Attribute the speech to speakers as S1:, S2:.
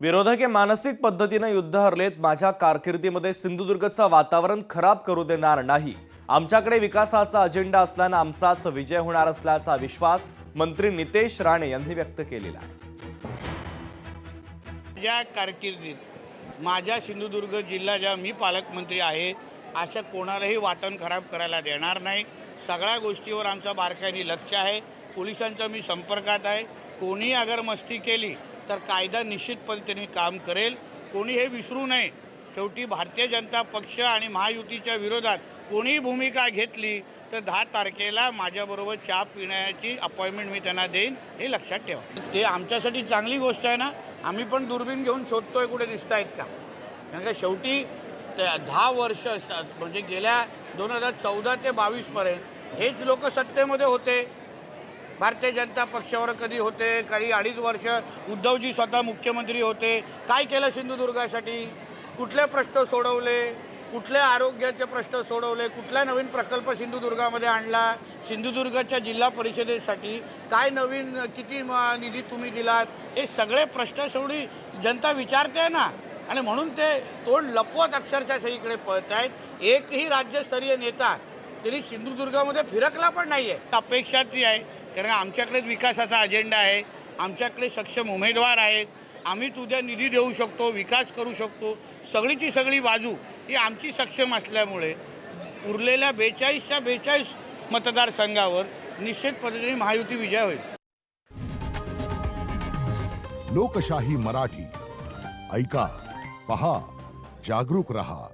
S1: विरोधक हे मानसिक पद्धतीने युद्ध हरलेत। माझ्या कारकिर्दीमध्ये सिंधुदुर्गचं वातावरण खराब करू देणार नाही। आमच्याकडे विकासाचा अजेंडा असल्याने आमचाच विजय होणार असल्याचा विश्वास मंत्री नितेश राणे यांनी व्यक्त केलेला आहे।
S2: माझ्या कारकिर्दीत माझ्या सिंधुदुर्ग जिल्हा ज्या मी पालकमंत्री आहे अशा कोणालाही वातावरण खराब करायला देणार नाही। सगळ्या गोष्टीवर आमचा बारकाईने लक्ष आहे। पोलिसांचा मी संपर्कात आहे। कोणी अगर मस्ती केली तर कायदा निश्चित पद्धतीने काम करेल। कोणी हे विसरू नये, शेवटी भारतीय जनता पक्ष आणि महायुतीच्या विरोधात कोणी भूमिका घेतली तर 10 तारखेला माझ्याबरोबर चहा पिण्याची अपॉइंटमेंट मी त्यांना देईन, हे लक्षात ठेवा। ते आमच्यासाठी चांगली गोष्ट आहे ना। आम्ही पण दुर्बीण घेऊन शोधतोय कुठे दिसत आहेत का, कारण का शेवटी 10 वर्ष म्हणजे गेल्या 2014 ते 22पर्यंत हेच लोक सत्तेमध्ये होते। भारतीय जनता पक्षावर कधी होते, काही 2.5 वर्ष उद्धवजी स्वतः मुख्यमंत्री होते। काय केलं सिंधुदुर्गासाठी? कुठले प्रश्न सोडवले? कुठले आरोग्याचे प्रश्न सोडवले? कुठला नवीन प्रकल्प सिंधुदुर्गामध्ये आणला? सिंधुदुर्गाच्या जिल्हा परिषदेसाठी काय नवीन किती निधी तुम्ही दिलात? हे सगळे प्रश्न शेवटी जनता विचारते ना, आणि म्हणून ते तोंड लपवत अक्षरशः सगळीकडे पळत आहेत। एकही राज्यस्तरीय नेता तरी सिंधुदुर्गामध्ये फिरकला पण नाही आहे। अपेक्षा ती आहे, कारण आमच्याकडे विकासाचा अजेंडा आहे, आमच्याकडे सक्षम उमेदवार आहेत। आम्ही उद्या निधी देऊ शकतो, विकास करू शकतो। सगळीची सगळी बाजू ही आमची सक्षम असल्यामुळे उरलेल्या 42च्या 42 मतदारसंघावर निश्चित पद्धतीने महायुती विजय होईल।
S3: लोकशाही मराठी ऐका, पहा, जागरूक रहा।